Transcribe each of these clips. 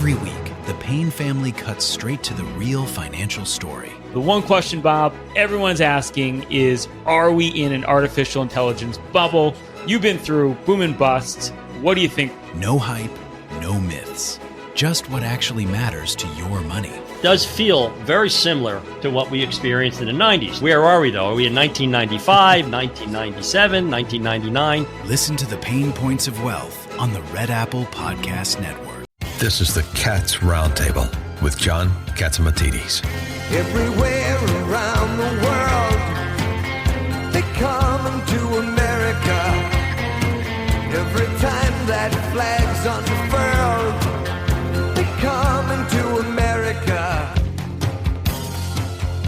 Every week, the Payne family cuts straight to the real financial story. The one question, Bob, everyone's asking is, are we in an artificial intelligence bubble? You've been through boom and bust. What do you think? No hype, no myths. Just what actually matters to your money. Does feel very similar to what we experienced in the 90s. Where are we, though? Are we in 1995, 1997, 1999? Listen to the Pain Points of Wealth on the Red Apple Podcast Network. This is the Cats Roundtable with John Catsimatidis. Everywhere around the world, they come to America. Every time that flag's unfurled, they come to America.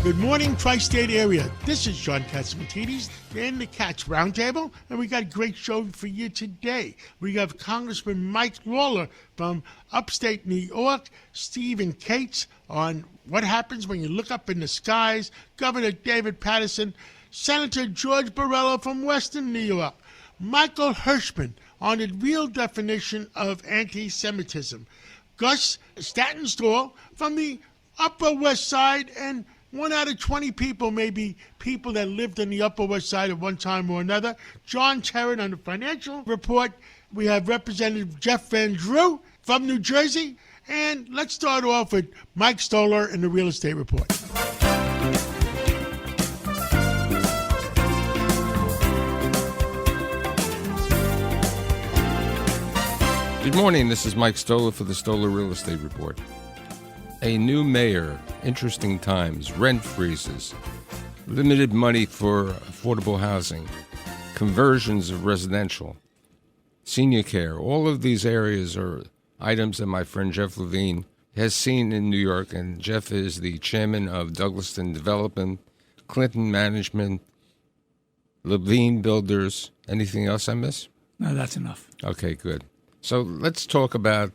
Good morning, Tri-State area. This is John Catsimatidis in the Cats Roundtable, and we got a great show for you today. We have Congressman Mike Lawler from upstate New York, Stephen Cates on what happens when you look up in the skies, Governor David Paterson, Senator George Borrello from Western New York, Michael Hirschman on the real definition of anti-Semitism, Gus Stattenstall from the Upper West Side, and 1 out of 20 people may be people that lived on the Upper West Side at one time or another. John Terran on the financial report. We have Representative Jeff Van Drew from New Jersey. And let's start off with Mike Stoller in the real estate report. Good morning. This is Mike Stoller for the Stoller Real Estate Report. A new mayor, interesting times, rent freezes, limited money for affordable housing, conversions of residential, senior care. All of these areas are items that my friend Jeff Levine has seen in New York, and Jeff is the chairman of Douglaston Development, Clinton Management, Levine Builders. Anything else I miss? No, that's enough. Okay, good. So let's talk about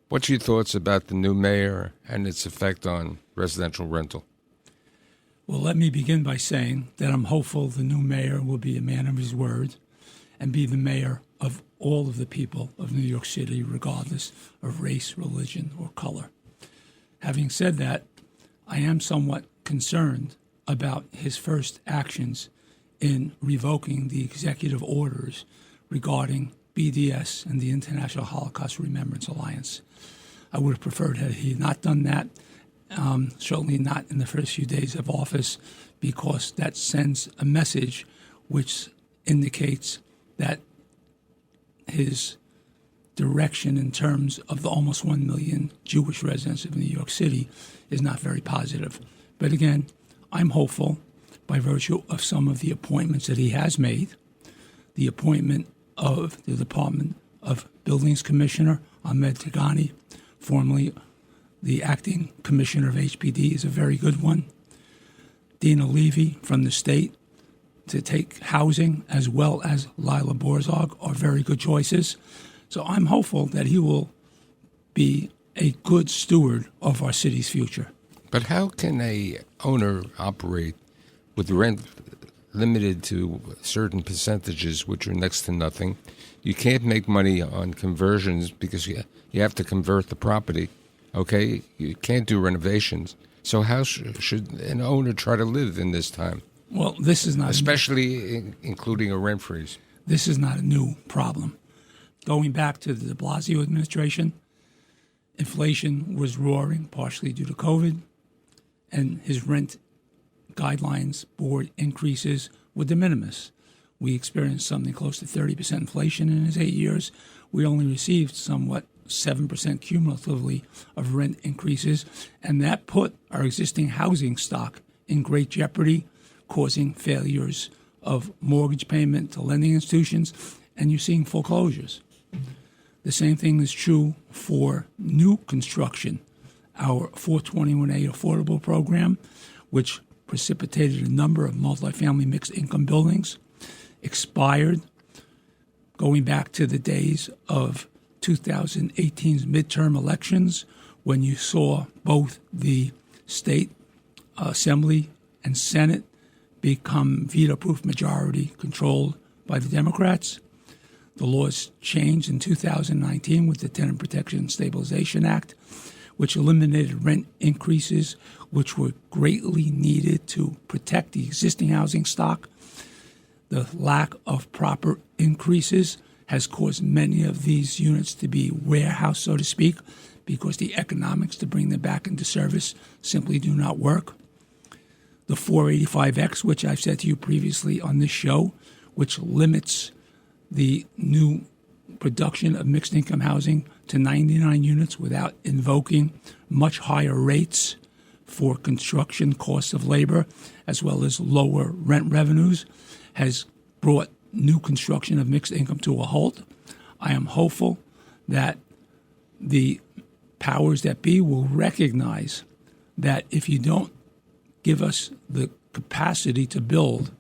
what's your thoughts about the new mayor and its effect on residential rental? Well, let me begin by saying that I'm hopeful the new mayor will be a man of his word and be the mayor of all of the people of New York City, regardless of race, religion, or color. Having said that, I am somewhat concerned about his first actions in revoking the executive orders regarding BDS and the International Holocaust Remembrance Alliance. I would have preferred had he not done that, certainly not in the first few days of office, because that sends a message which indicates that his direction in terms of the almost 1 million Jewish residents of New York City is not very positive. But again, I'm hopeful by virtue of some of the appointments that he has made, the appointment of the Department of Buildings Commissioner, Ahmed Tigani, formerly the acting commissioner of HPD, is a very good one. Dina Levy from the state to take housing, as well as Lila Borzog, are very good choices. So I'm hopeful that he will be a good steward of our city's future. But how can a owner operate with rent limited to certain percentages, which are next to nothing? You can't make money on conversions because you have to convert the property, okay? You can't do renovations. So how should an owner try to live in this time? Well, this is not... Especially including a rent freeze. This is not a new problem. Going back to the de Blasio administration, inflation was roaring, partially due to COVID, and his rent guidelines board increases were de minimis. We experienced something close to 30% inflation in his 8 years. We only received somewhat 7% cumulatively of rent increases, and that put our existing housing stock in great jeopardy, causing failures of mortgage payment to lending institutions, and you're seeing foreclosures. The same thing is true for new construction. Our 421A affordable program, which precipitated a number of multifamily mixed-income buildings, expired going back to the days of 2018's midterm elections, when you saw both the state assembly and Senate become veto-proof majority controlled by the Democrats. The laws changed in 2019 with the Tenant Protection and Stabilization Act, which eliminated rent increases, which were greatly needed to protect the existing housing stock. The lack of proper increases has caused many of these units to be warehoused, so to speak, because the economics to bring them back into service simply do not work. The 485X, which I've said to you previously on this show, which limits the new production of mixed income housing to 99 units without invoking much higher rates for construction costs of labor, as well as lower rent revenues, has brought new construction of mixed income to a halt. I am hopeful that the powers that be will recognize that if you don't give us the capacity to build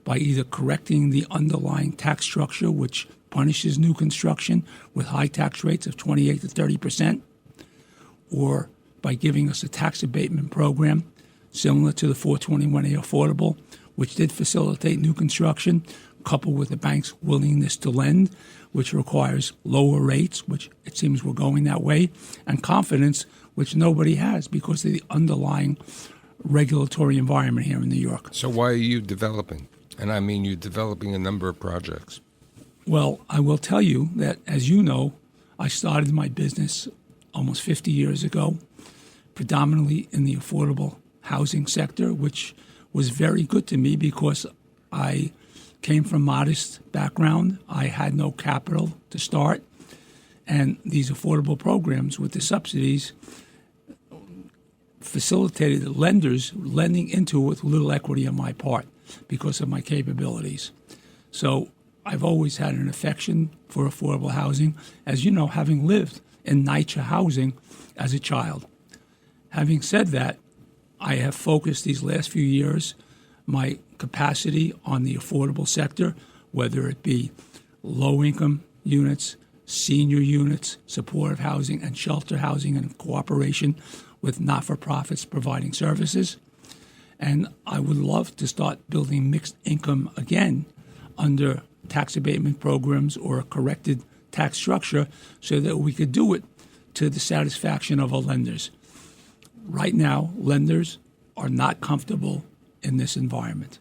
by either correcting the underlying tax structure, which punishes new construction with high tax rates of 28 to 30%, or by giving us a tax abatement program similar to the 421A affordable, which did facilitate new construction, coupled with the bank's willingness to lend, which requires lower rates, which it seems we're going that way, and confidence, which nobody has because of the underlying regulatory environment here in New York. So why are you developing? And I mean, you're developing a number of projects. Well, I will tell you that, as you know, I started my business almost 50 years ago, predominantly in the affordable housing sector, which was very good to me because I came from modest background. I had no capital to start. And these affordable programs with the subsidies facilitated the lenders lending into it with little equity on my part because of my capabilities. So I've always had an affection for affordable housing, as you know, having lived in NYCHA housing as a child. Having said that, I have focused these last few years my capacity on the affordable sector, whether it be low-income units, senior units, supportive housing, and shelter housing in cooperation with not-for-profits providing services. And I would love to start building mixed income again under tax abatement programs or a corrected tax structure so that we could do it to the satisfaction of our lenders. Right now, lenders are not comfortable in this environment.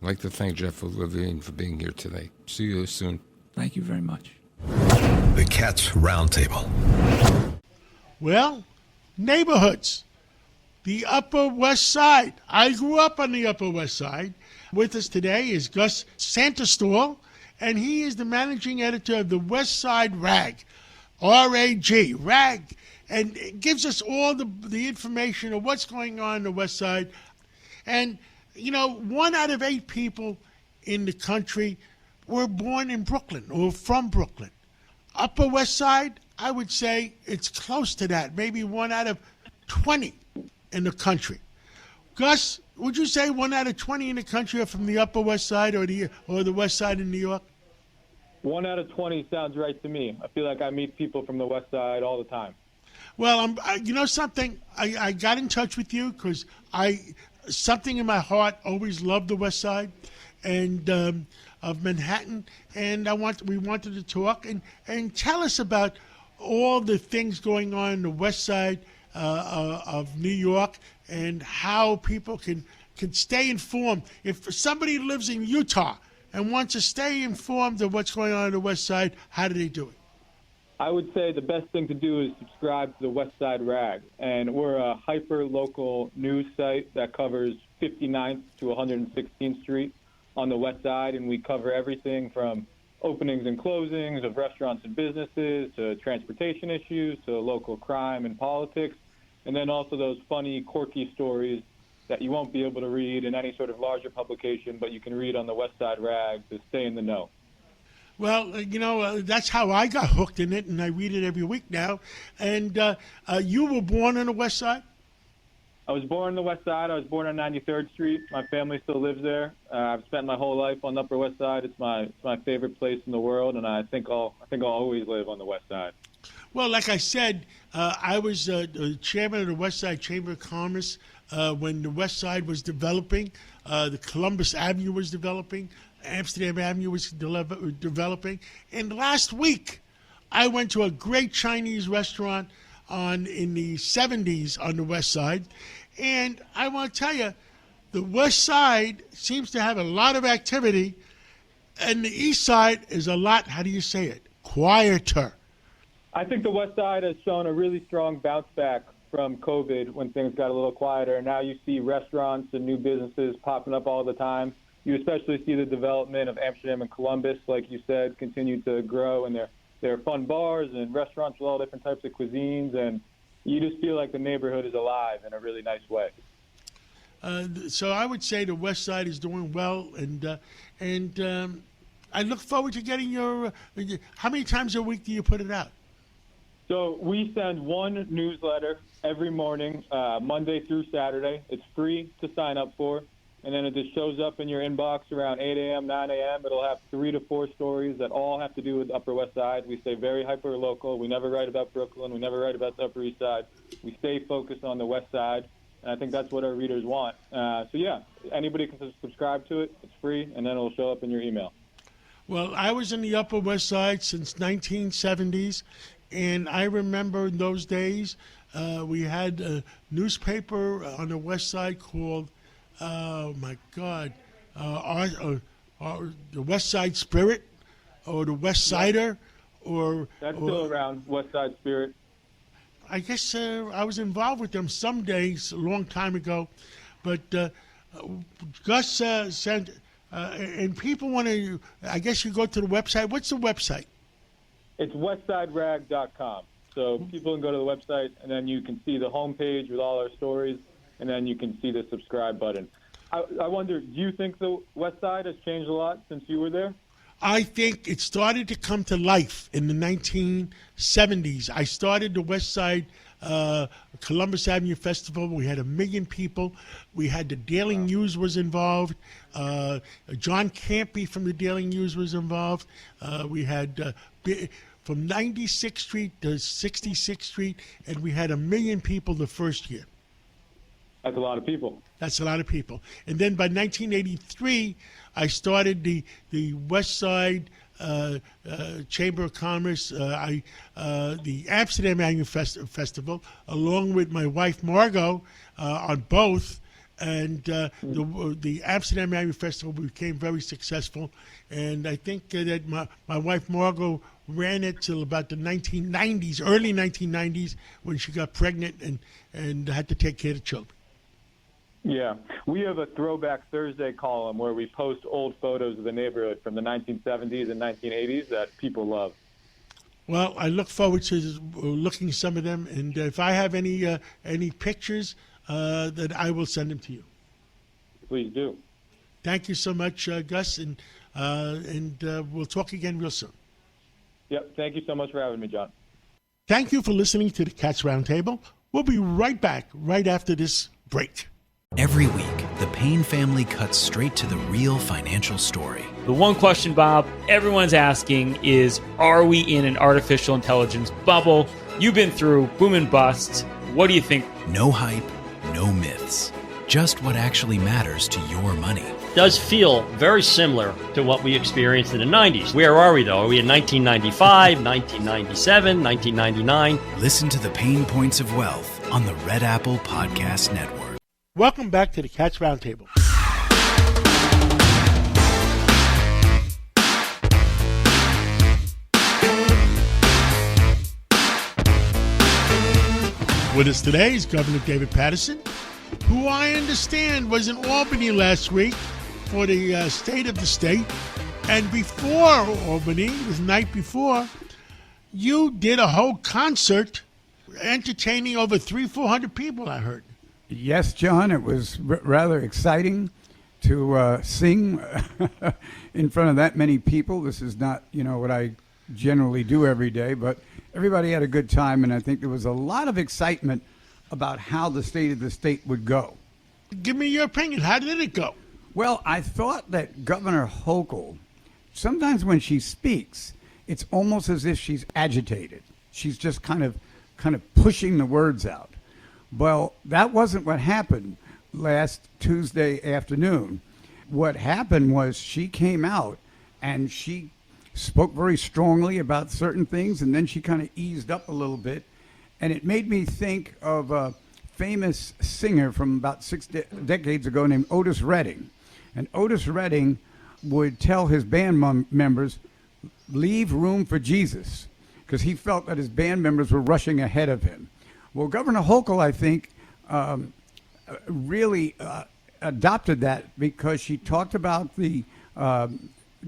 I'd like to thank Jeff Levine for being here today. See you soon. Thank you very much. The Cats Roundtable. Well, neighborhoods. The Upper West Side. I grew up on the Upper West Side. With us today is Gus Santostall, and he is the managing editor of the West Side Rag, R-A-G, Rag, and it gives us all the information of what's going on the West Side. And, you know, 1 out of 8 people in the country were born in Brooklyn or from Brooklyn. Upper West Side, I would say it's close to that, maybe 1 out of 20 in the country. Gus, would you say 1 out of 20 in the country are from the Upper West Side or the West Side in New York? 1 out of 20 sounds right to me. I feel like I meet people from the West Side all the time. Well, you know something? I got in touch with you because something in my heart always loved the West Side and of Manhattan, and we wanted to talk and tell us about all the things going on in the West Side of New York and how people can stay informed. If somebody lives in Utah and wants to stay informed of what's going on the West Side, how do they do it? I would say the best thing to do is subscribe to the West Side Rag. And we're a hyper-local news site that covers 59th to 116th Street on the West Side, and we cover everything from openings and closings of restaurants and businesses to transportation issues to local crime and politics, and then also those funny, quirky stories that you won't be able to read in any sort of larger publication, but you can read on the West Side Rag to stay in the know. Well, you know, that's how I got hooked in it, and I read it every week now. And you were born on the West Side? I was born on the West Side. I was born on 93rd Street. My family still lives there. I've spent my whole life on the Upper West Side. It's my favorite place in the world, and I think I'll always live on the West Side. Well, like I said, I was the chairman of the West Side Chamber of Commerce when the West Side was developing, the Columbus Avenue was developing, Amsterdam Avenue was developing. And last week, I went to a great Chinese restaurant in the 70s on the West Side. And I want to tell you, the West Side seems to have a lot of activity, and the East Side is a lot, how do you say it, quieter. I think the West Side has shown a really strong bounce back from COVID when things got a little quieter. And now you see restaurants and new businesses popping up all the time. You especially see the development of Amsterdam and Columbus, like you said, continue to grow. And there are fun bars and restaurants with all different types of cuisines. And you just feel like the neighborhood is alive in a really nice way. So I would say the West Side is doing well. And I look forward to getting your how many times a week do you put it out? So we send one newsletter every morning, Monday through Saturday. It's free to sign up for. And then it just shows up in your inbox around 8 a.m., 9 a.m. It'll have 3 to 4 stories that all have to do with the Upper West Side. We stay very hyper-local. We never write about Brooklyn. We never write about the Upper East Side. We stay focused on the West Side. And I think that's what our readers want. Anybody can subscribe to it. It's free, and then it'll show up in your email. Well, I was in the Upper West Side since 1970s. And I remember in those days, we had a newspaper on the West Side called, oh my God, the West Side Spirit, or the West Sider, That's still around, West Side Spirit. I guess I was involved with them some days, a long time ago. But Gus sent, and people want to, I guess you go to the website. What's the website? It's westsiderag.com. So people can go to the website, and then you can see the homepage with all our stories, and then you can see the subscribe button. I wonder, do you think the West Side has changed a lot since you were there? I think it started to come to life in the 1970s. I started the West Side Columbus Avenue Festival. We had 1 million people. We had the Daily News was involved. John Campy from the Daily News was involved. We had from 96th Street to 66th Street, and we had 1 million people the first year. That's a lot of people. That's a lot of people. And then by 1983, I started the West Side Chamber of Commerce, the Amsterdam Avenue Festival, along with my wife Margot on both. And the Amsterdam Avenue Festival became very successful. And I think that my wife Margot ran it till about the 1990s, early 1990s, when she got pregnant and had to take care of the children. Yeah. We have a Throwback Thursday column where we post old photos of the neighborhood from the 1970s and 1980s that people love. Well, I look forward to looking at some of them, and if I have any pictures, then I will send them to you. Please do. Thank you so much, Gus, and we'll talk again real soon. Yep. Thank you so much for having me, John. Thank you for listening to the Cats Roundtable. We'll be right back right after this break. Every week, the Payne family cuts straight to the real financial story. The one question, Bob, everyone's asking is, are we in an artificial intelligence bubble? You've been through boom and bust. What do you think? No hype, no myths. Just what actually matters to your money. Does feel very similar to what we experienced in the 90s. Where are we, though? Are we in 1995, 1997, 1999? Listen to the Pain Points of Wealth on the Red Apple Podcast Network. Welcome back to the Cats Roundtable. With us today is Governor David Paterson, who I understand was in Albany last week for the State of the State. And before Albany, the night before, you did a whole concert entertaining over 300-400 people, I heard. Yes, John, it was rather exciting to sing in front of that many people. This is not, what I generally do every day, but everybody had a good time, and I think there was a lot of excitement about how the State of the State would go. Give me your opinion. How did it go? Well, I thought that Governor Hochul, sometimes when she speaks, it's almost as if she's agitated. She's just kind of pushing the words out. Well, that wasn't what happened last Tuesday afternoon. what happened was she came out and she spoke very strongly about certain things, and then she kind of eased up a little bit. And it made me think of a famous singer from about six decades ago named Otis Redding. And Otis Redding would tell his band members, leave room for Jesus, because he felt that his band members were rushing ahead of him. Well, Governor Hochul, I think, really adopted that, because she talked about the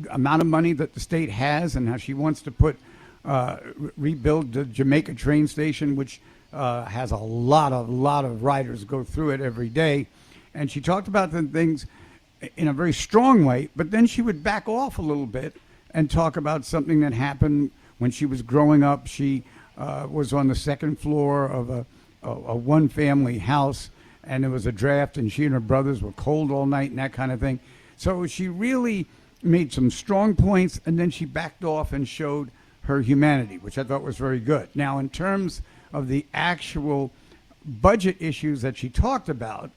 amount of money that the state has and how she wants to rebuild the Jamaica train station, which has a lot of riders go through it every day. And she talked about the things in a very strong way, but then she would back off a little bit and talk about something that happened when she was growing up. She was on the second floor of a one-family house, and there was a draft, and she and her brothers were cold all night and that kind of thing. So she really made some strong points, and then she backed off and showed her humanity, which I thought was very good. Now, in terms of the actual budget issues that she talked about,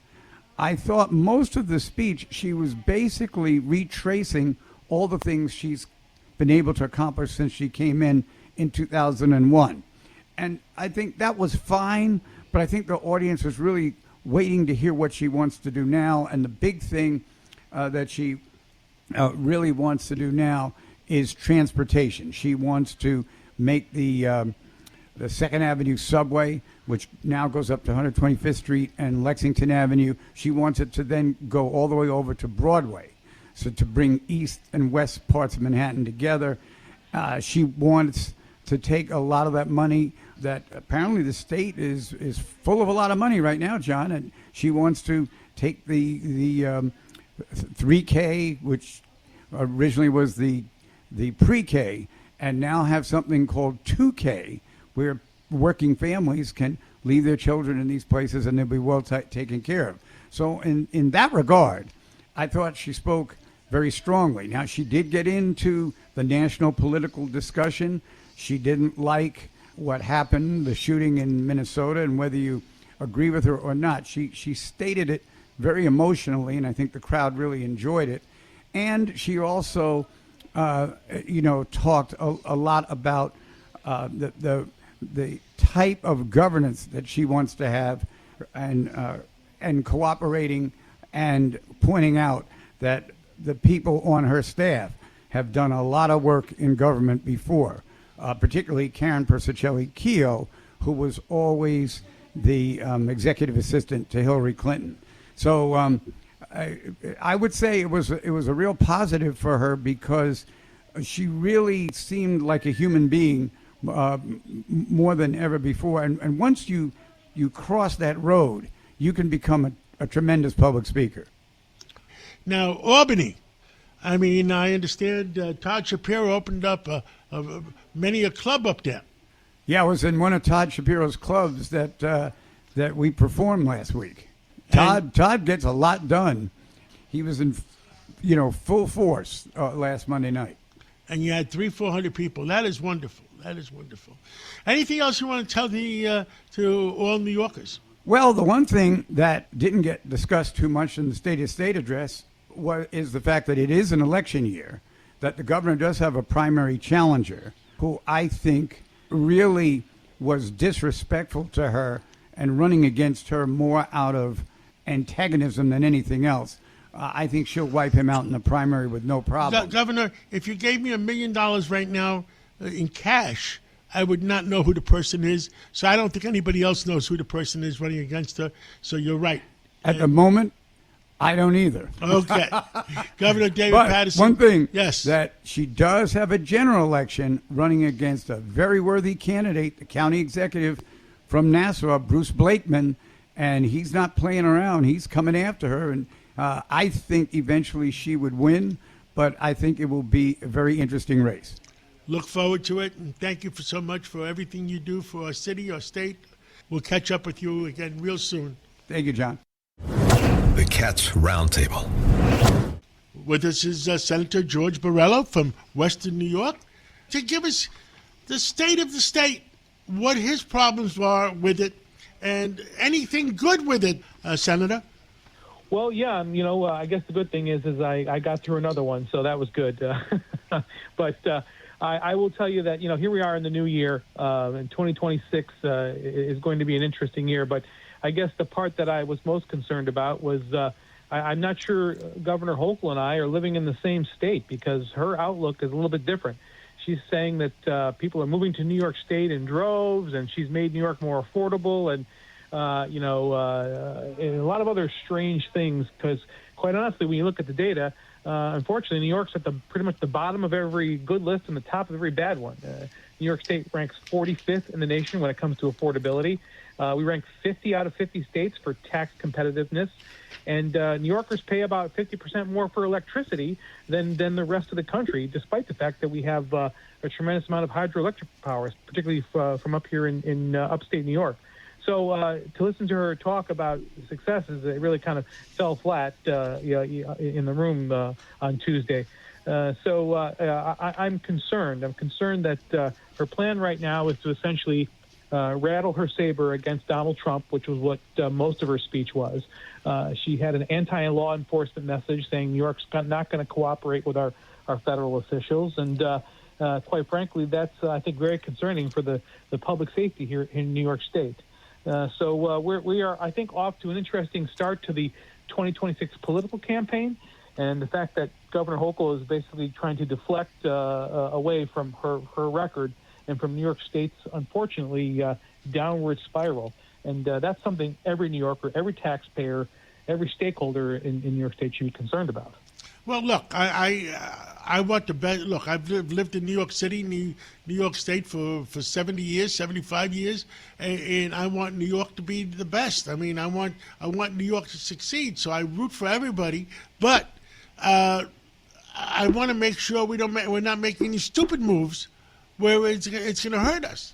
I thought most of the speech, she was basically retracing all the things she's been able to accomplish since she came in 2001. And I think that was fine, but I think the audience was really waiting to hear what she wants to do now. And the big thing that she really wants to do now is transportation. She wants to make the Second Avenue subway, which now goes up to 125th Street and Lexington Avenue. She wants it to then go all the way over to Broadway, so to bring east and west parts of Manhattan together. She wants to take a lot of that money that apparently the state is full of a lot of money right now, John, and she wants to take the 3K, which originally was the pre-K, and now have something called 2K, where working families can leave their children in these places and they'll be well taken care of. So in that regard, I thought she spoke very strongly. Now, she did get into the national political discussion. She didn't like what happened, the shooting in Minnesota, and whether you agree with her or not. She stated it very emotionally, and I think the crowd really enjoyed it. And she also, talked a lot about the type of governance that she wants to have, and cooperating and pointing out that the people on her staff have done a lot of work in government before, particularly Karen Persicelli-Keough, who was always the executive assistant to Hillary Clinton. So I would say it was a real positive for her, because she really seemed like a human being more than ever before. And once you cross that road, you can become a tremendous public speaker. Now, Albany, I mean, I understand Todd Shapiro opened up many a club up there. Yeah, I was in one of Todd Shapiro's clubs that we performed last week. Todd gets a lot done. He was in, full force last Monday night. And you had 300-400 people. That is wonderful. That is wonderful. Anything else you want to tell to all New Yorkers? Well, the one thing that didn't get discussed too much in the State of State address is the fact that it is an election year, that the governor does have a primary challenger who I think really was disrespectful to her and running against her more out of antagonism than anything else. I think she'll wipe him out in the primary with no problem. Governor, if you gave me $1 million right now in cash, I would not know who the person is. So I don't think anybody else knows who the person is running against her. So you're right. At the moment, I don't either. Okay. Governor David but Paterson. One thing, yes, that she does have a general election running against a very worthy candidate, the county executive from Nassau, Bruce Blakeman, and he's not playing around. He's coming after her, and I think eventually she would win, but I think it will be a very interesting race. Look forward to it, and thank you so much for everything you do for our city, our state. We'll catch up with you again real soon. Thank you, John. The Cats Roundtable. With us is Senator George Borrello from Western New York to give us the state of the state, what his problems are with it, and anything good with it, Senator. Well, yeah, I guess the good thing is I got through another one, so that was good. But I will tell you that, here we are in the new year, and 2026 is going to be an interesting year. But I guess the part that I was most concerned about was I'm not sure Governor Hochul and I are living in the same state, because her outlook is a little bit different. She's saying that people are moving to New York State in droves, and she's made New York more affordable, and and a lot of other strange things, because quite honestly, when you look at the data, unfortunately, New York's at pretty much the bottom of every good list and the top of every bad one. New York State ranks 45th in the nation when it comes to affordability. We rank 50 out of 50 states for tax competitiveness. And New Yorkers pay about 50% more for electricity than the rest of the country, despite the fact that we have a tremendous amount of hydroelectric power, particularly from up here in upstate New York. So to listen to her talk about successes, it really kind of fell flat in the room on Tuesday. I'm concerned. I'm concerned that her plan right now is to essentially rattle her saber against Donald Trump, which was what most of her speech was. She had an anti-law enforcement message saying New York's not going to cooperate with our federal officials. And quite frankly, that's, I think, very concerning for the public safety here in New York State. We are, I think, off to an interesting start to the 2026 political campaign, and the fact that Governor Hochul is basically trying to deflect away from her record and from New York State's, unfortunately, downward spiral. And that's something every New Yorker, every taxpayer, every stakeholder in New York State should be concerned about. Well, look, I want the best. Look, I've lived in New York City, New York State for 70 years, 75 years, and I want New York to be the best. I mean, I want New York to succeed. So I root for everybody, but I want to make sure we're not making any stupid moves where it's going to hurt us.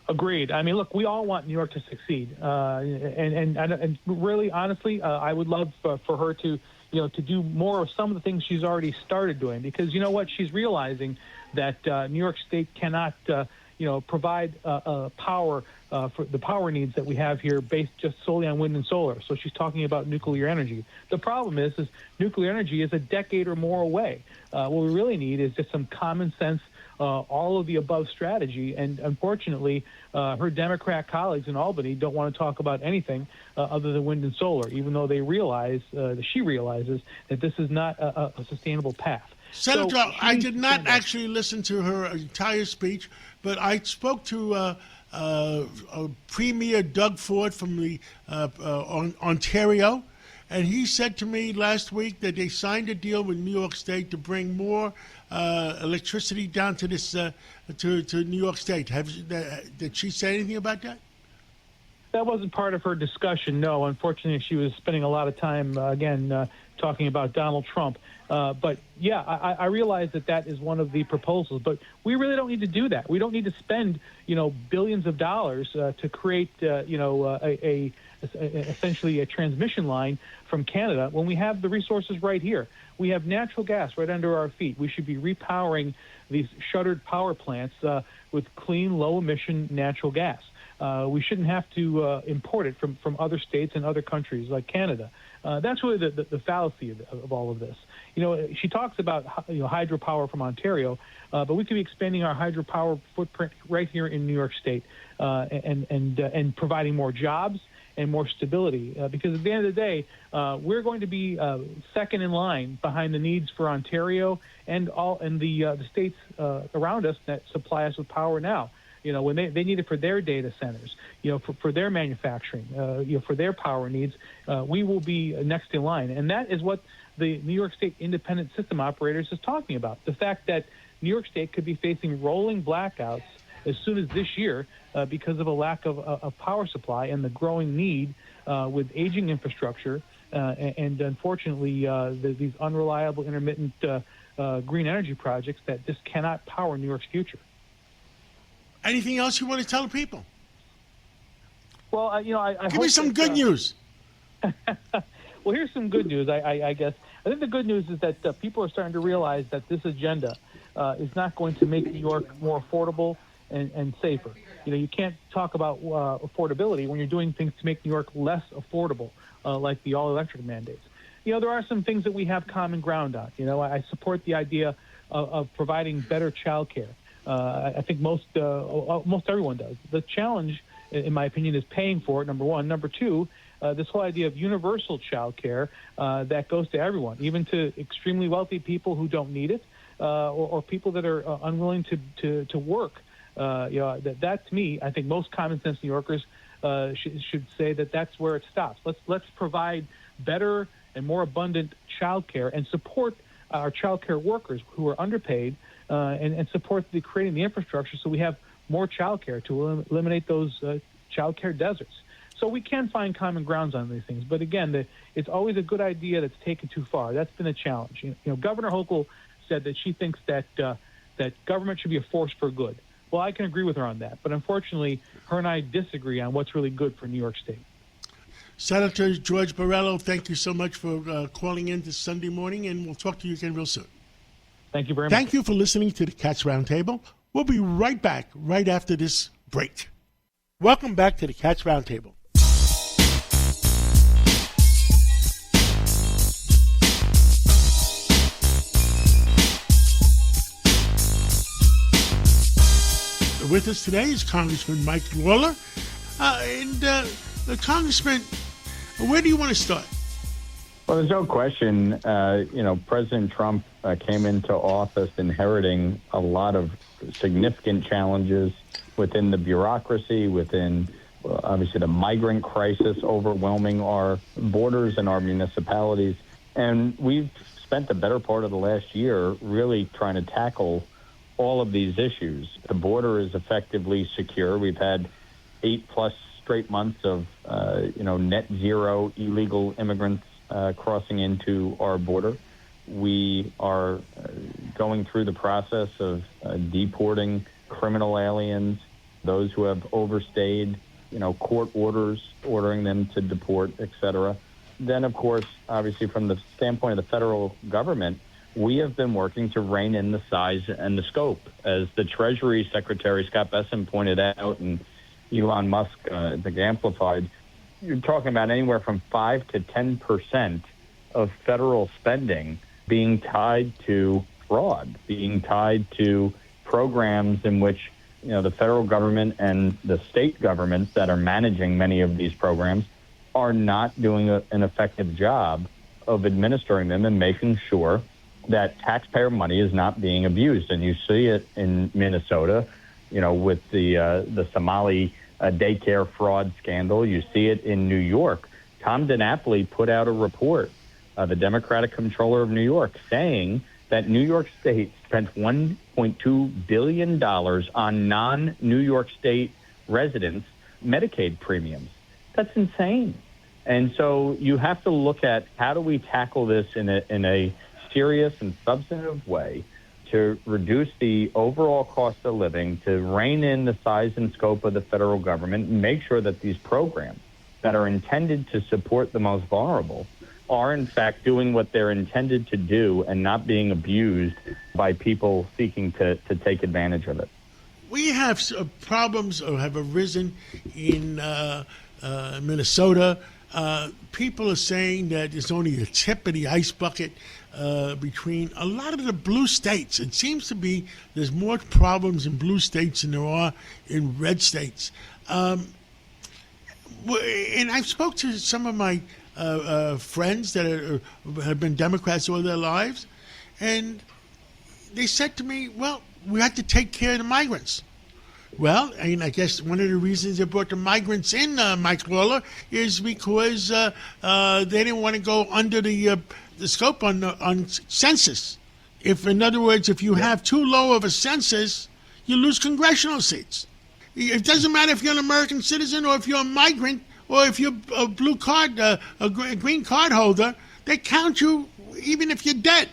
Agreed. I mean, look, we all want New York to succeed, and really, honestly, I would love for her to do more of some of the things she's already started doing, because you know what, she's realizing that New York State cannot, provide power for the power needs that we have here based just solely on wind and solar. So she's talking about nuclear energy. The problem is nuclear energy is a decade or more away. What we really need is just some common sense, all of the above strategy. And unfortunately, her Democrat colleagues in Albany don't want to talk about anything other than wind and solar, even though they realize, she realizes that this is not a sustainable path. Senator, I did not actually listen to her entire speech, but I spoke to Premier Doug Ford from the Ontario, and he said to me last week that they signed a deal with New York State to bring more electricity down to this to New York State. Did she say anything about that? That wasn't part of her discussion, no. Unfortunately, she was spending a lot of time, talking about Donald Trump. But, yeah, I realize that is one of the proposals. But we really don't need to do that. We don't need to spend, billions of dollars to create, essentially a transmission line from Canada when we have the resources right here. We have natural gas right under our feet. We should be repowering these shuttered power plants with clean, low-emission natural gas. We shouldn't have to import it from other states and other countries like Canada. That's really the fallacy of all of this. She talks about hydropower from Ontario, but we could be expanding our hydropower footprint right here in New York State and providing more jobs and more stability. Because at the end of the day, we're going to be second in line behind the needs for Ontario and the states around us that supply us with power now. When they need it for their data centers, for their manufacturing, for their power needs, we will be next in line. And that is what the New York State Independent System Operators is talking about. The fact that New York State could be facing rolling blackouts as soon as this year because of a lack of power supply and the growing need with aging infrastructure and unfortunately these unreliable intermittent green energy projects that just cannot power New York's future. Anything else you want to tell the people? Well, I give me some good news. Well, here's some good news, I guess. I think the good news is that people are starting to realize that this agenda is not going to make New York more affordable and safer. You can't talk about affordability when you're doing things to make New York less affordable, like the all-electric mandates. There are some things that we have common ground on. I support the idea of providing better child care. I think most everyone does. The challenge, in my opinion, is paying for it, number one. Number two, this whole idea of universal child care that goes to everyone, even to extremely wealthy people who don't need it, or people that are unwilling to work. That to me, I think most common sense New Yorkers should say that that's where it stops. Let's provide better and more abundant child care and support our child care workers who are underpaid, and support creating the infrastructure so we have more child care to eliminate those child care deserts. So we can find common grounds on these things. But again, it's always a good idea that's taken too far. That's been a challenge. Governor Hochul said that she thinks that government should be a force for good. Well, I can agree with her on that. But unfortunately, her and I disagree on what's really good for New York State. Senator George Borrello, thank you so much for calling in this Sunday morning, and we'll talk to you again real soon. Thank you very much. Thank you for listening to the Cats Roundtable. We'll be right back right after this break. Welcome back to the Cats Roundtable. With us today is Congressman Mike Lawler. Congressman, where do you want to start? Well, there's no question, President Trump came into office inheriting a lot of significant challenges within the bureaucracy, within, obviously, the migrant crisis overwhelming our borders and our municipalities. And we've spent the better part of the last year really trying to tackle all of these issues. The border is effectively secure. We've had 8+ straight months of, net zero illegal immigrants crossing into our border. We are going through the process of deporting criminal aliens, those who have overstayed, court orders, ordering them to deport, et cetera. Then, of course, obviously from the standpoint of the federal government, we have been working to rein in the size and the scope. As the Treasury Secretary Scott Bessent pointed out, and Elon Musk, I think, amplified, you're talking about anywhere from 5 to 10% of federal spending being tied to fraud, being tied to programs in which, the federal government and the state governments that are managing many of these programs are not doing an effective job of administering them and making sure that taxpayer money is not being abused. And you see it in Minnesota, with the Somali daycare fraud scandal. You see it in New York. Tom DiNapoli put out a report, the Democratic Comptroller of New York, saying that New York State spent $1.2 billion on non-New York State residents' Medicaid premiums. That's insane. And so you have to look at how do we tackle this in a serious and substantive way to reduce the overall cost of living, to rein in the size and scope of the federal government, and make sure that these programs that are intended to support the most vulnerable are in fact doing what they're intended to do and not being abused by people seeking to take advantage of it. We have problems or have arisen in Minnesota. People are saying that it's only the tip of the ice bucket between a lot of the blue states. It seems to be there's more problems in blue states than there are in red states. And I've spoke to some of my friends that have been Democrats all their lives, and they said to me, well, we have to take care of the migrants. Well, I guess one of the reasons they brought the migrants in, Mike Lawler, is because they didn't want to go under the scope on census. In other words, if you have too low of a census, you lose congressional seats. It doesn't matter if you're an American citizen or if you're a migrant or if you're a blue card, a green card holder. They count you even if you're dead.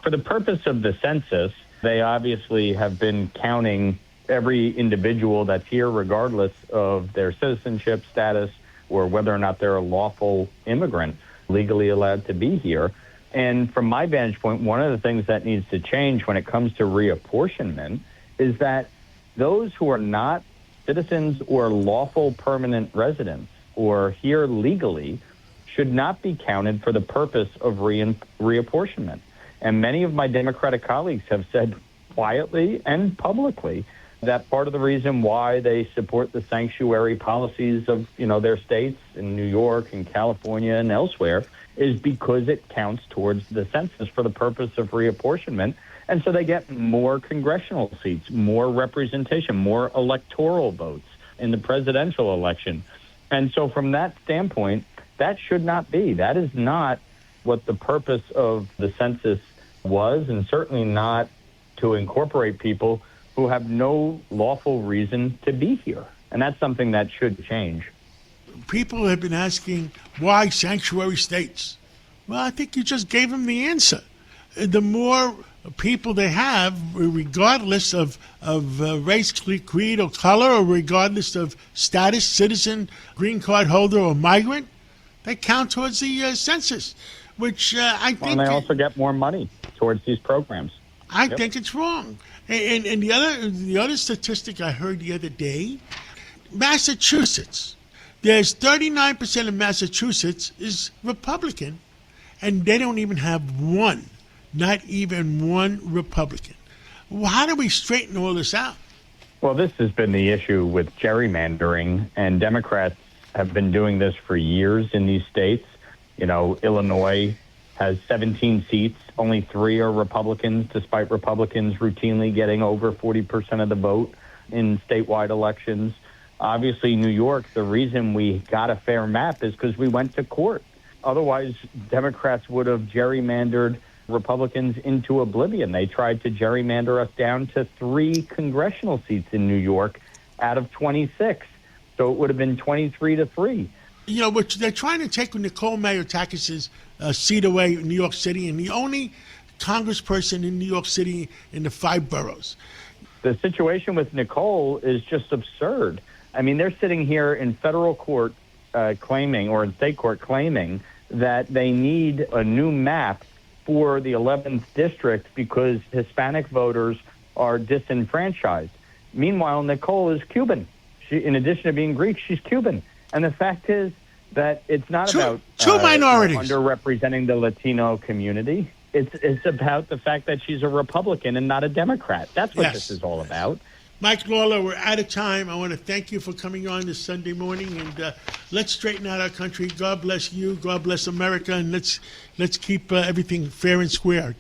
For the purpose of the census, they obviously have been counting every individual that's here, regardless of their citizenship status or whether or not they're a lawful immigrant legally allowed to be here. And from my vantage point, one of the things that needs to change when it comes to reapportionment is that those who are not citizens or lawful permanent residents or here legally should not be counted for the purpose of reapportionment. And many of my Democratic colleagues have said quietly and publicly that part of the reason why they support the sanctuary policies of, their states in New York and California and elsewhere is because it counts towards the census for the purpose of reapportionment. And so they get more congressional seats, more representation, more electoral votes in the presidential election. And so from that standpoint, that should not be. That is not what the purpose of the census was, and certainly not to incorporate people who have no lawful reason to be here. And that's something that should change. People have been asking, why sanctuary states? Well, I think you just gave them the answer. The more people they have, regardless of race, creed, or color, or regardless of status, citizen, green card holder, or migrant, they count towards the census, which I think... And they also get more money towards these programs. I think it's wrong. And the other statistic I heard the other day, Massachusetts, there's 39% of Massachusetts is Republican, and they don't even have one, not even one Republican. Well, how do we straighten all this out? Well, this has been the issue with gerrymandering, and Democrats have been doing this for years in these states. Illinois has 17 seats. Only 3 are Republicans, despite Republicans routinely getting over 40% of the vote in statewide elections. Obviously, New York, the reason we got a fair map is because we went to court. Otherwise, Democrats would have gerrymandered Republicans into oblivion. They tried to gerrymander us down to 3 congressional seats in New York out of 26. So it would have been 23-3. Which they're trying to take Nicole Mayotakis' seat away in New York City, and the only congressperson in New York City in the 5 boroughs. The situation with Nicole is just absurd. I mean, they're sitting here in federal court claiming, or in state court claiming, that they need a new map for the 11th district because Hispanic voters are disenfranchised. Meanwhile, Nicole is Cuban. In addition to being Greek, she's Cuban. And the fact is that it's not about two minorities underrepresenting the Latino community. It's about the fact that she's a Republican and not a Democrat. That's what this is all about. Mike Lawler, we're out of time. I want to thank you for coming on this Sunday morning, and let's straighten out our country. God bless you. God bless America, and let's keep everything fair and square.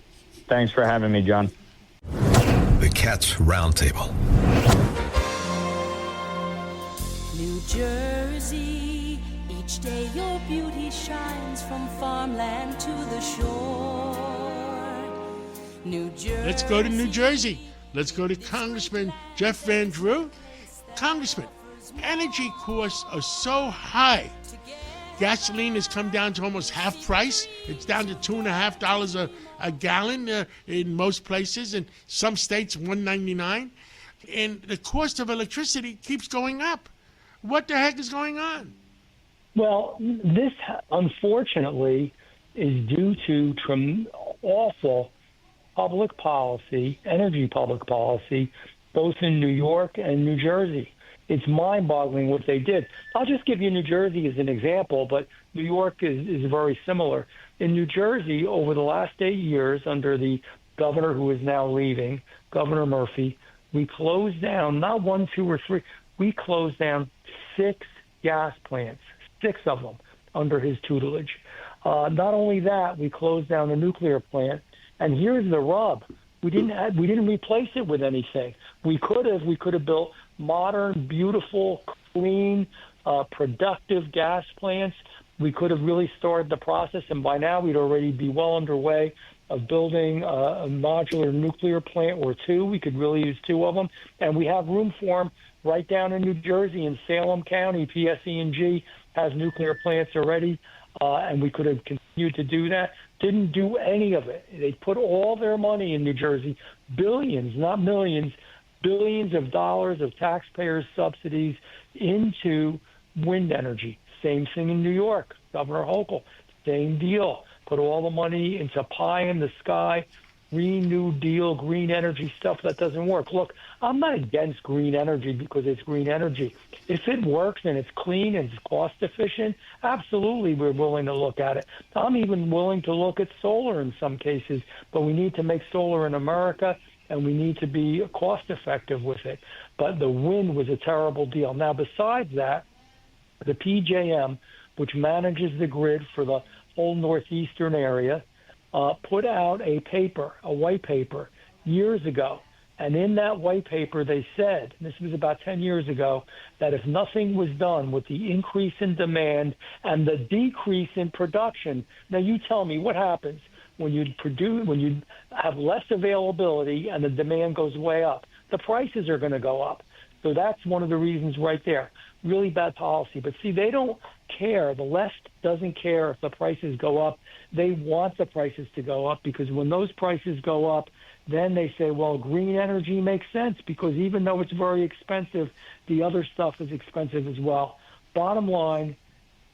Thanks for having me, John. The Cats Roundtable. New Jersey, each day your beauty shines from farmland to the shore. New Jersey. Let's go to New Jersey. Let's go to Congressman Jeff Van Drew. Congressman, energy costs are so high. Gasoline has come down to almost half price. It's down to $2.50 a gallon in most places. In some states, $1.99. And the cost of electricity keeps going up. What the heck is going on? Well, this, unfortunately, is due to awful public policy, energy public policy, both in New York and New Jersey. It's mind-boggling what they did. I'll just give you New Jersey as an example, but New York is very similar. In New Jersey, over the last 8 years, under the governor who is now leaving, Governor Murphy, we closed down, not 1, 2, or 3, we closed down 6 gas plants, 6 of them under his tutelage. Not only that, we closed down a nuclear plant. And here's the rub: we didn't replace it with anything. We could have built modern, beautiful, clean, productive gas plants. We could have really started the process, and by now we'd already be well underway of building a modular nuclear plant or 2. We could really use 2 of them, and we have room for them right down in New Jersey in Salem County. PSE&G has nuclear plants already, and we could have continued to do that. Didn't do any of it. They put all their money in New Jersey, billions, not millions, billions of dollars of taxpayers' subsidies into wind energy. Same thing in New York. Governor Hochul, same deal. Put all the money into pie in the sky Green New Deal, green energy stuff that doesn't work. Look, I'm not against green energy because it's green energy. If it works and it's clean and it's cost efficient, absolutely we're willing to look at it. I'm even willing to look at solar in some cases, but we need to make solar in America and we need to be cost effective with it. But the wind was a terrible deal. Now, besides that, the PJM, which manages the grid for the whole northeastern area, put out a white paper, years ago. And in that white paper, they said, and this was about 10 years ago, that if nothing was done with the increase in demand and the decrease in production, now you tell me what happens when you have less availability and the demand goes way up. The prices are going to go up. So that's one of the reasons right there. Really bad policy. But see, they don't care. The left doesn't care if the prices go up. They want the prices to go up because when those prices go up, then they say, well, green energy makes sense because even though it's very expensive, the other stuff is expensive as well. Bottom line,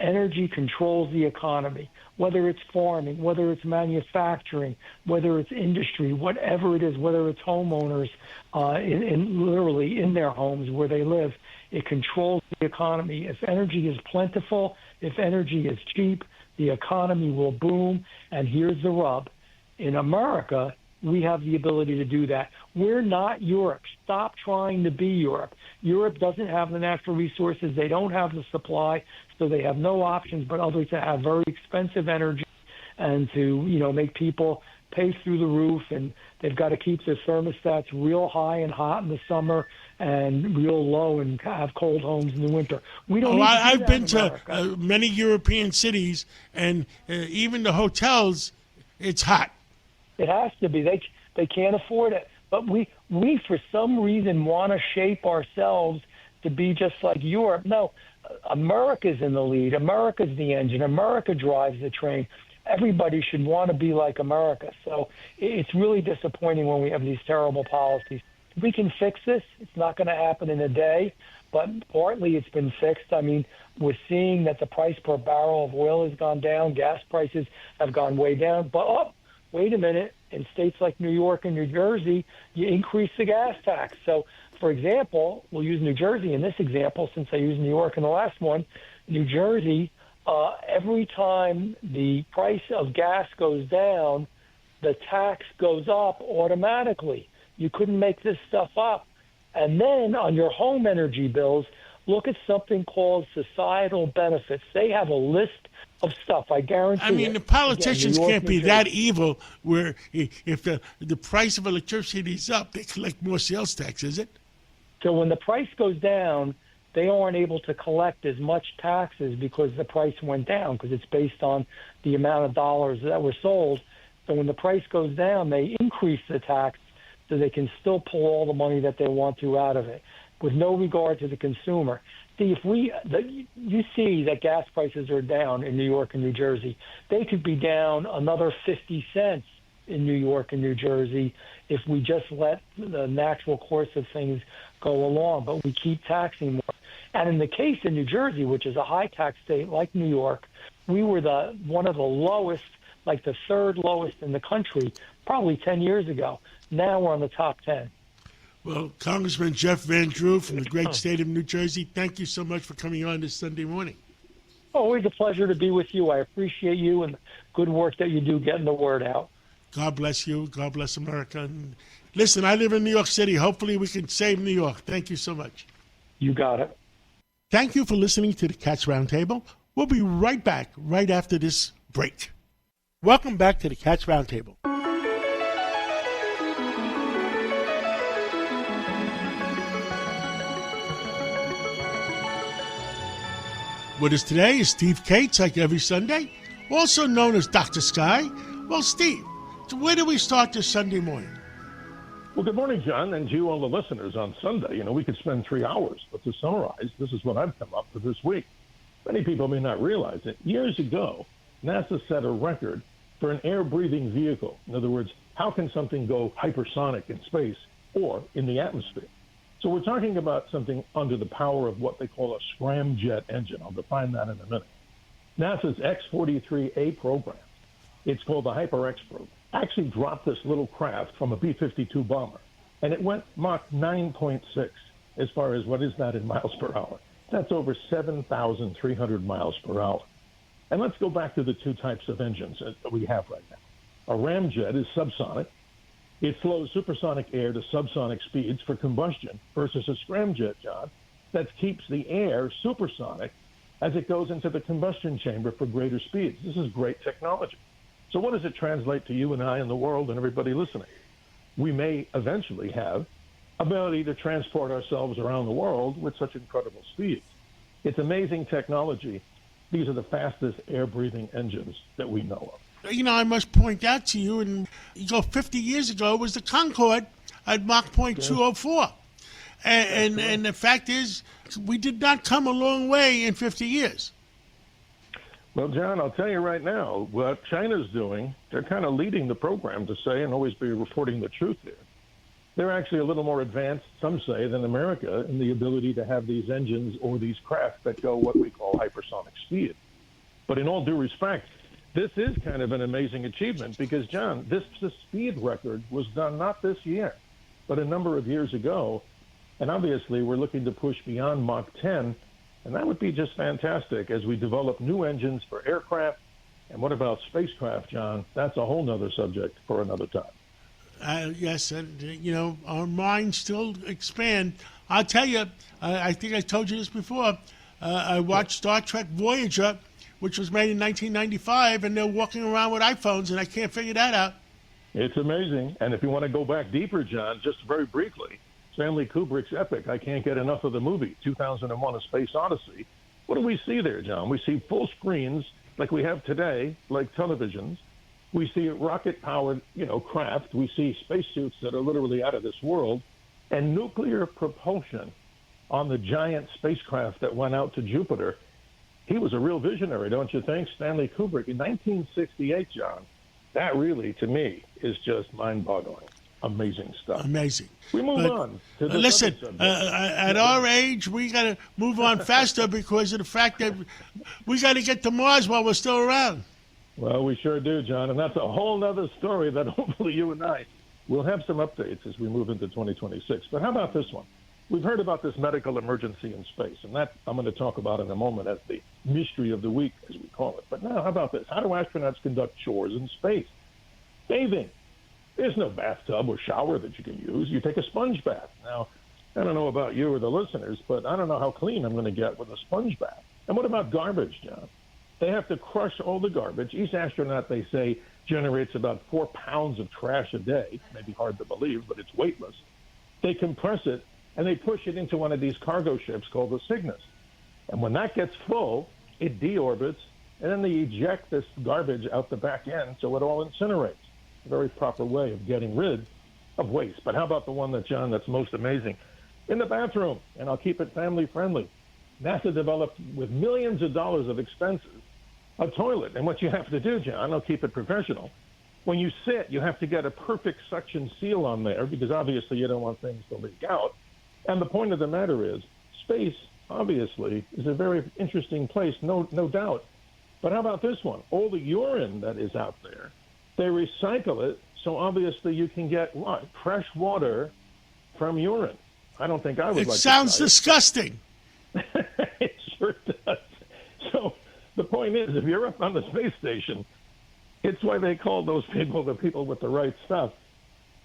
energy controls the economy, whether it's farming, whether it's manufacturing, whether it's industry, whatever it is, whether it's homeowners literally in their homes where they live. It controls the economy. If energy is plentiful, if energy is cheap, the economy will boom. And here's the rub. In America, we have the ability to do that. We're not Europe. Stop trying to be Europe. Europe doesn't have the natural resources. They don't have the supply, so they have no options but other to have very expensive energy and to, make people pay through the roof, and they've got to keep their thermostats real high and hot in the summer and real low and have cold homes in the winter. We don't. I've been to many European cities, and even the hotels, it's hot. It has to be. They can't afford it. But we for some reason want to shape ourselves to be just like Europe. No, America's in the lead. America's the engine. America drives the train. Everybody should want to be like America. So it's really disappointing when we have these terrible policies. We can fix this. It's not going to happen in a day, but partly it's been fixed. I mean, we're seeing that the price per barrel of oil has gone down. Gas prices have gone way down. But, wait a minute. In states like New York and New Jersey, you increase the gas tax. So, for example, we'll use New Jersey in this example since I used New York in the last one. New Jersey, every time the price of gas goes down, the tax goes up automatically. You couldn't make this stuff up. And then on your home energy bills, look at something called societal benefits. They have a list of stuff, I guarantee. I mean, the politicians can't be that evil where if the price of electricity is up, they collect more sales tax, is it? So when the price goes down, they aren't able to collect as much taxes because the price went down, because it's based on the amount of dollars that were sold. So when the price goes down, they increase the tax so they can still pull all the money that they want to out of it with no regard to the consumer. See, you see that gas prices are down in New York and New Jersey. They could be down another 50 cents in New York and New Jersey if we just let the natural course of things go along, but we keep taxing more. And in the case of New Jersey, which is a high-tax state like New York, we were one of the lowest, like the third lowest in the country, probably 10 years ago. Now we're on the top 10. Well, Congressman Jeff Van Drew from the great state of New Jersey, thank you so much for coming on this Sunday morning. Always a pleasure to be with you. I appreciate you and the good work that you do getting the word out. God bless you. God bless America. And listen, I live in New York City. Hopefully we can save New York. Thank you so much. You got it. Thank you for listening to the Cats Roundtable. We'll be right back right after this break. Welcome back to the Cats Roundtable. With us today is Steve Cates, like every Sunday, also known as Dr. Sky. Well, Steve, so where do we start this Sunday morning? Well, good morning, John, and to you, all the listeners on Sunday. We could spend 3 hours, but to summarize, this is what I've come up with this week. Many people may not realize it. Years ago, NASA set a record for an air-breathing vehicle. In other words, how can something go hypersonic in space or in the atmosphere? So we're talking about something under the power of what they call a scramjet engine. I'll define that in a minute. NASA's X-43A program, it's called the HyperX program. actually dropped this little craft from a B-52 bomber, and it went Mach 9.6 as far as what is that in miles per hour. That's over 7,300 miles per hour. And let's go back to the two types of engines that we have right now. A ramjet is subsonic. It flows supersonic air to subsonic speeds for combustion versus a scramjet, John, that keeps the air supersonic as it goes into the combustion chamber for greater speeds. This is great technology. So what does it translate to you and I and the world and everybody listening? We may eventually have ability to transport ourselves around the world with such incredible speeds. It's amazing technology. These are the fastest air-breathing engines that we know of. You know, I must point out to you, and 50 years ago it was the Concorde at Mach .204. And the fact is, we did not come a long way in 50 years. Well, John, I'll tell you right now, what China's doing, they're kind of leading the program to say, and always be reporting the truth here. They're actually a little more advanced, some say, than America in the ability to have these engines or these craft that go what we call hypersonic speed. But in all due respect, this is kind of an amazing achievement because, John, this speed record was done not this year, but a number of years ago. And obviously, we're looking to push beyond Mach 10, and that would be just fantastic as we develop new engines for aircraft. And what about spacecraft, John? That's a whole nother subject for another time. Yes, and, our minds still expand. I'll tell you, I think I told you this before, I watched Star Trek Voyager, which was made in 1995, and they're walking around with iPhones, and I can't figure that out. It's amazing. And if you want to go back deeper, John, just very briefly, Stanley Kubrick's epic, I can't get enough of the movie, 2001: A Space Odyssey. What do we see there, John? We see full screens like we have today, like televisions. We see rocket-powered, craft. We see spacesuits that are literally out of this world, and nuclear propulsion on the giant spacecraft that went out to Jupiter. He was a real visionary, don't you think? Stanley Kubrick in 1968, John. That really, to me, is just mind-boggling. Amazing stuff. Amazing. We move on to this listen, other subject. at our age, we got to move on faster because of the fact that we got to get to Mars while we're still around. Well, we sure do, John, and that's a whole other story that hopefully you and I will have some updates as we move into 2026. But how about this one? We've heard about this medical emergency in space, and that I'm going to talk about in a moment as the mystery of the week, as we call it. But now, how about this? How do astronauts conduct chores in space? Bathing. There's no bathtub or shower that you can use. You take a sponge bath. Now, I don't know about you or the listeners, but I don't know how clean I'm going to get with a sponge bath. And what about garbage, John? They have to crush all the garbage. Each astronaut, they say, generates about 4 pounds of trash a day. Maybe hard to believe, but it's weightless. They compress it, and they push it into one of these cargo ships called the Cygnus. And when that gets full, it deorbits, and then they eject this garbage out the back end so it all incinerates. A very proper way of getting rid of waste. But how about the one that, John, that's most amazing? In the bathroom, and I'll keep it family-friendly. NASA developed, with millions of dollars of expenses, a toilet. And what you have to do, John, I'll keep it professional. When you sit, you have to get a perfect suction seal on there because obviously you don't want things to leak out. And the point of the matter is, space, obviously, is a very interesting place, no doubt. But how about this one? All the urine that is out there, they recycle it, so obviously you can get what? Fresh water from urine. I don't think I would like to try it. It sounds disgusting. It sure does. So the point is, if you're up on the space station, it's why they call those people the people with the right stuff.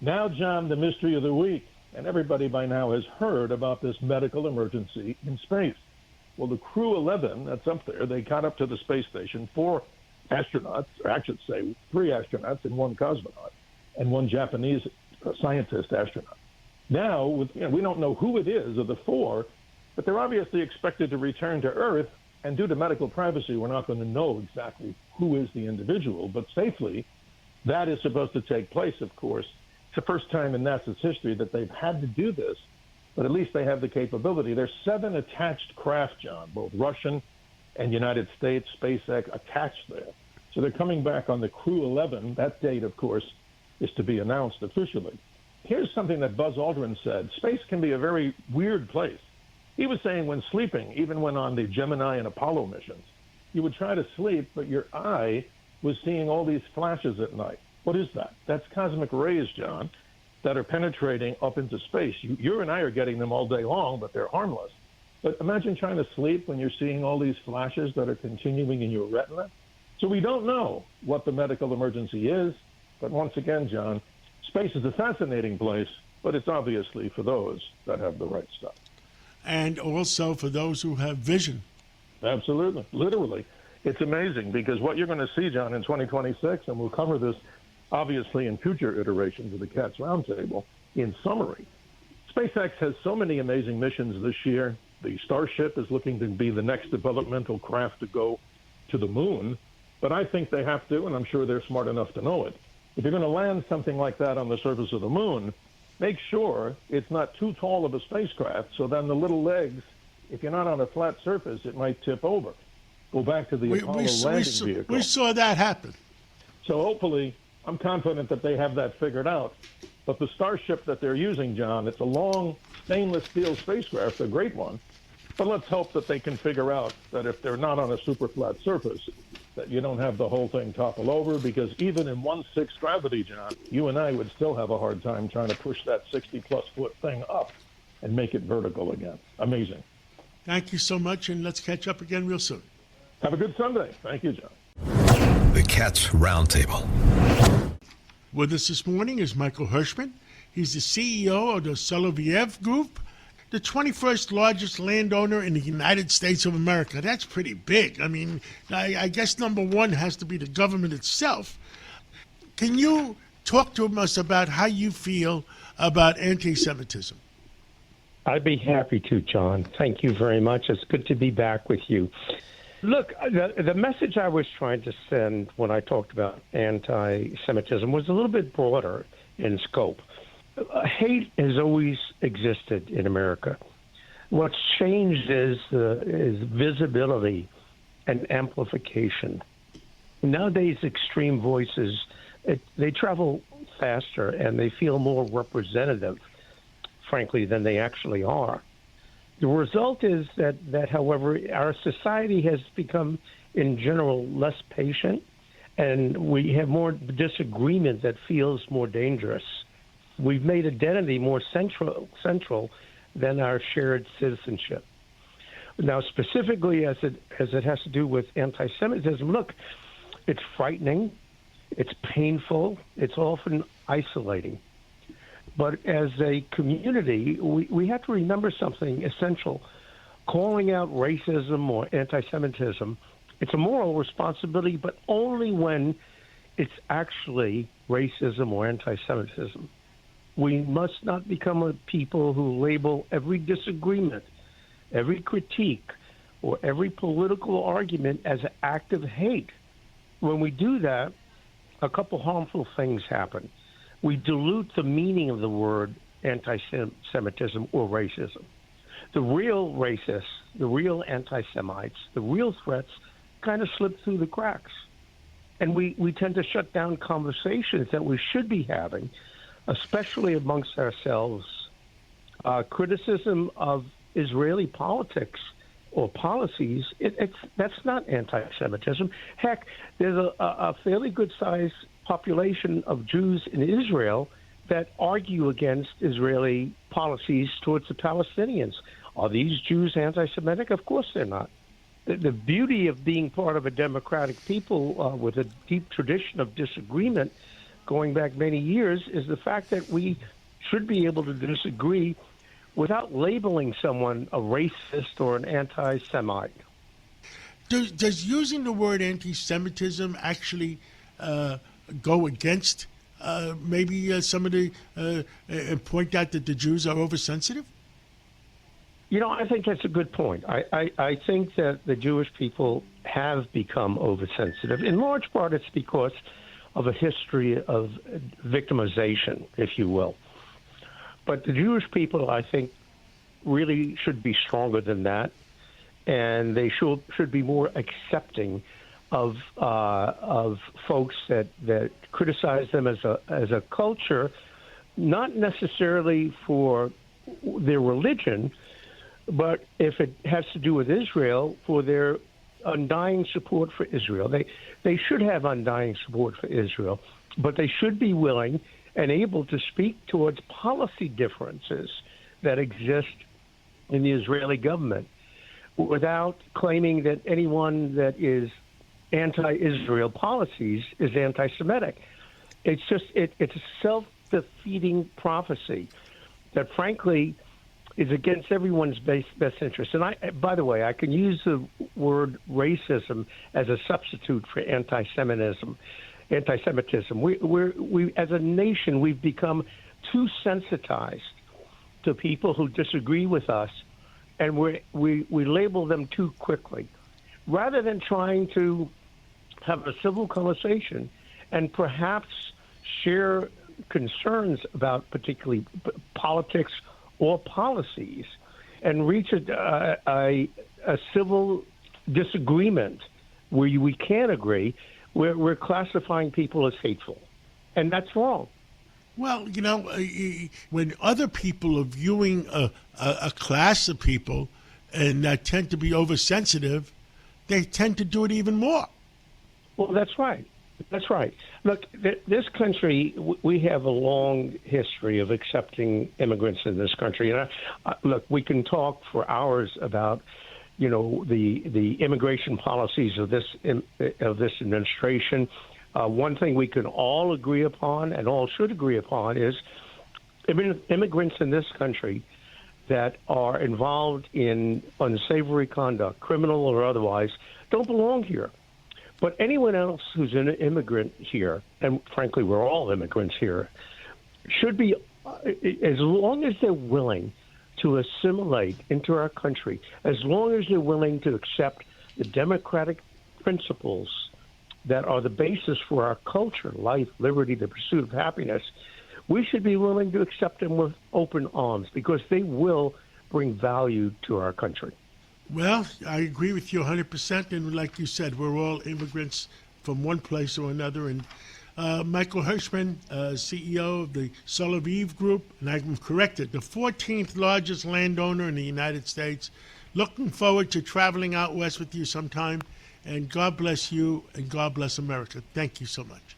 Now, John, the mystery of the week, and everybody by now has heard about this medical emergency in space. Well, the Crew 11 that's up there, they got up to the space station, 4 astronauts, or I should say 3 astronauts and 1 cosmonaut, and 1 Japanese scientist astronaut. Now, we don't know who it is of the 4, but they're obviously expected to return to Earth, and due to medical privacy, we're not going to know exactly who is the individual, but safely, that is supposed to take place, of course. It's the first time in NASA's history that they've had to do this, but at least they have the capability. There's 7 attached craft, John, both Russian and United States, SpaceX attached there. So they're coming back on the Crew 11. That date, of course, is to be announced officially. Here's something that Buzz Aldrin said. Space can be a very weird place. He was saying when sleeping, even when on the Gemini and Apollo missions, you would try to sleep, but your eye was seeing all these flashes at night. What is that? That's cosmic rays, John, that are penetrating up into space. You and I are getting them all day long, but they're harmless. But imagine trying to sleep when you're seeing all these flashes that are continuing in your retina. So we don't know what the medical emergency is. But once again, John, space is a fascinating place, but it's obviously for those that have the right stuff. And also for those who have vision. Absolutely. Literally. It's amazing because what you're going to see, John, in 2026, and we'll cover this obviously in future iterations of the Cats Roundtable, in summary, SpaceX has so many amazing missions this year. The Starship is looking to be the next developmental craft to go to the moon. But I think they have to, and I'm sure they're smart enough to know it. If you're going to land something like that on the surface of the moon, make sure it's not too tall of a spacecraft, so then the little legs, if you're not on a flat surface, it might tip over. Go back to the Apollo landing vehicle. We saw that happen. So hopefully, I'm confident that they have that figured out. But the Starship that they're using, John, it's a long stainless steel spacecraft, a great one. But let's hope that they can figure out that if they're not on a super flat surface, that you don't have the whole thing topple over, because even in 1/6 gravity, John, you and I would still have a hard time trying to push that 60-plus foot thing up and make it vertical again. Amazing. Thank you so much, and let's catch up again real soon. Have a good Sunday. Thank you, John. The Cats Roundtable. With us this morning is Michael Hirschman. He's the CEO of the Soloviev Group, the 21st largest landowner in the United States of America. That's pretty big. I mean, I guess number one has to be the government itself. Can you talk to us about how you feel about anti-Semitism? I'd be happy to, John. Thank you very much. It's good to be back with you. Look, the message I was trying to send when I talked about anti-Semitism was a little bit broader in scope. Hate has always existed in America. What's changed is visibility and amplification. Nowadays, extreme voices, they travel faster and they feel more representative, frankly, than they actually are. The result is that, however, our society has become, in general, less patient, and we have more disagreement that feels more dangerous. We've made identity more central than our shared citizenship. Now, specifically as it has to do with anti-Semitism, look, it's frightening, it's painful, it's often isolating. But as a community, we have to remember something essential. Calling out racism or anti-Semitism, it's a moral responsibility, but only when it's actually racism or anti-Semitism. We must not become a people who label every disagreement, every critique, or every political argument as an act of hate. When we do that, a couple harmful things happen. We dilute the meaning of the word anti-Semitism or racism. The real racists, the real anti-Semites, the real threats kind of slip through the cracks. And we tend to shut down conversations that we should be having, especially amongst ourselves. Criticism of Israeli politics or policies, that's not anti-Semitism. Heck, there's a fairly good-sized population of Jews in Israel that argue against Israeli policies towards the Palestinians. Are these Jews anti-Semitic? Of course they're not. The beauty of being part of a democratic people with a deep tradition of disagreement going back many years is the fact that we should be able to disagree without labeling someone a racist or an anti-Semite. Does using the word anti-Semitism actually go against maybe some of the and point out that the Jews are oversensitive? You know, I think that's a good point. I think that the Jewish people have become oversensitive. In large part, it's because of a history of victimization, if you will. But the Jewish people, I think, really should be stronger than that, and they should be more accepting of folks that criticize them as a culture, not necessarily for their religion, but if it has to do with Israel, for their undying support for Israel. They should have undying support for Israel. but they should be willing and able to speak towards policy differences that exist in the Israeli government without claiming that anyone that is anti-Israel policies is anti-Semitic. It's just it's a self-defeating prophecy that, frankly, is against everyone's best interest. And by the way, I can use the word racism as a substitute for anti-Semitism. We as a nation, we've become too sensitized to people who disagree with us, and we label them too quickly, rather than trying to have a civil conversation and perhaps share concerns about particularly politics or policies and reach a civil disagreement where we can agree. We're classifying people as hateful, and that's wrong. Well, when other people are viewing a class of people and that tend to be oversensitive, they tend to do it even more. Well, that's right. That's right. Look, this country, we have a long history of accepting immigrants in this country. And look, we can talk for hours about, the immigration policies of this administration. One thing we can all agree upon and all should agree upon is immigrants in this country that are involved in unsavory conduct, criminal or otherwise, don't belong here. But anyone else who's an immigrant here, and frankly, we're all immigrants here, should be, as long as they're willing to assimilate into our country, as long as they're willing to accept the democratic principles that are the basis for our culture, life, liberty, the pursuit of happiness, we should be willing to accept them with open arms because they will bring value to our country. Well, I agree with you 100%. And like you said, we're all immigrants from one place or another. And Michael Hirschman, CEO of the Soloviev Group, and I'm corrected, the 14th largest landowner in the United States. Looking forward to traveling out west with you sometime. And God bless you and God bless America. Thank you so much.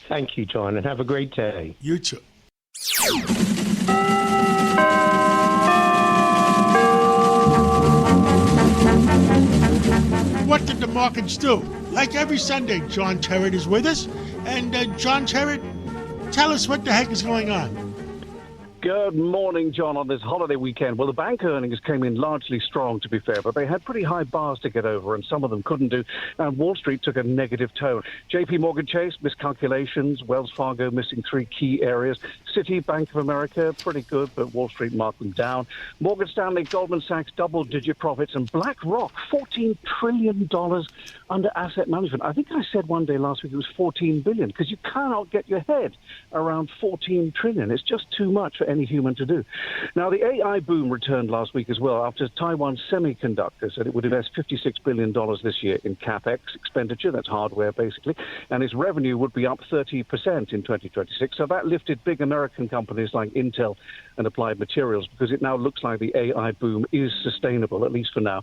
Thank you, John, and have a great day. You too. What did the markets do? Like every Sunday, John Terrett is with us. And John Terrett, tell us what the heck is going on. Good morning, John, on this holiday weekend. Well, the bank earnings came in largely strong, to be fair, but they had pretty high bars to get over, and some of them couldn't do. And Wall Street took a negative tone. JP Morgan Chase, miscalculations. Wells Fargo missing three key areas. Citi, Bank of America, pretty good, but Wall Street marked them down. Morgan Stanley, Goldman Sachs, double-digit profits. And BlackRock, $14 trillion under asset management. I think I said one day last week it was $14 billion, because you cannot get your head around $14 trillion. It's just too much for any human to do. Now, the AI boom returned last week as well after Taiwan Semiconductor said it would invest $56 billion this year in CapEx expenditure, that's hardware basically, and its revenue would be up 30% in 2026. So that lifted big American companies like Intel and Applied Materials because it now looks like the AI boom is sustainable, at least for now.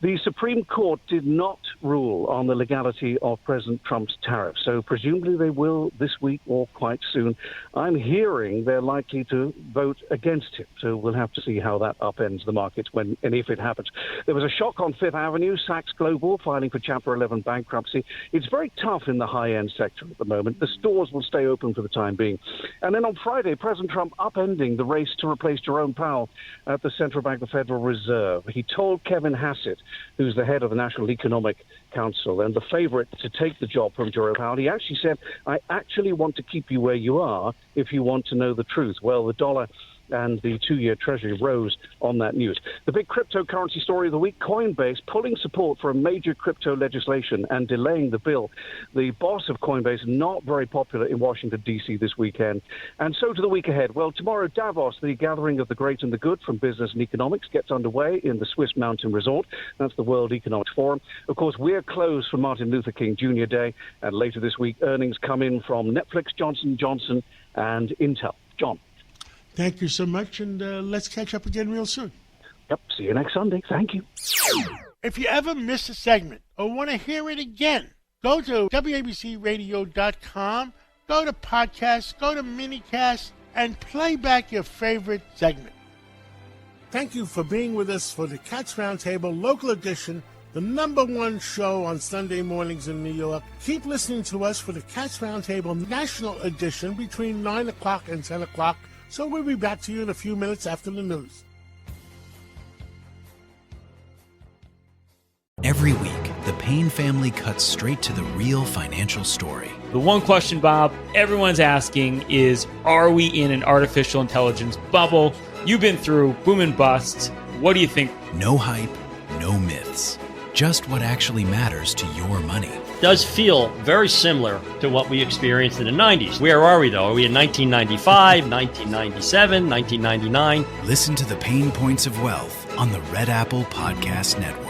The Supreme Court did not rule on the legality of President Trump's tariffs, so presumably they will this week or quite soon. I'm hearing they're likely to vote against it, so we'll have to see how that upends the markets when and if it happens. There was a shock on Fifth Avenue, Saks Global filing for Chapter 11 bankruptcy. It's very tough in the high-end sector at the moment. The stores will stay open for the time being. And then on Friday, President Trump upending the race to replace Jerome Powell at the Central Bank of the Federal Reserve. He told Kevin Hassett, who's the head of the National Economic Council and the favorite to take the job from Jerome Powell, he actually said, I actually want to keep you where you are if you want to know the truth. Well, the dollar and the two-year Treasury rose on that news. The big cryptocurrency story of the week, Coinbase pulling support for a major crypto legislation and delaying the bill. The boss of Coinbase not very popular in Washington, D.C. this weekend. And so to the week ahead. Well, tomorrow, Davos, the gathering of the great and the good from business and economics, gets underway in the Swiss Mountain Resort. That's the World Economic Forum. Of course, we're closed for Martin Luther King Jr. Day. And later this week, earnings come in from Netflix, Johnson & Johnson, and Intel. John. Thank you so much, and let's catch up again real soon. Yep, see you next Sunday. Thank you. If you ever miss a segment or want to hear it again, go to WABCRadio.com go to podcasts, go to minicast, and play back your favorite segment. Thank you for being with us for the Cats Roundtable Local Edition, the #1 show on Sunday mornings in New York. Keep listening to us for the Cats Roundtable National Edition between 9 o'clock and 10 o'clock, so we'll be back to you in a few minutes after the news. Every week, the Payne family cuts straight to the real financial story. The one question, Bob, everyone's asking is, are we in an artificial intelligence bubble? You've been through boom and bust. What do you think? No hype, no myths. Just what actually matters to your money. Does feel very similar to what we experienced in the 90s. Where are we, though? Are we in 1995, 1997, 1999? Listen to the Pain Points of Wealth on the Red Apple Podcast Network.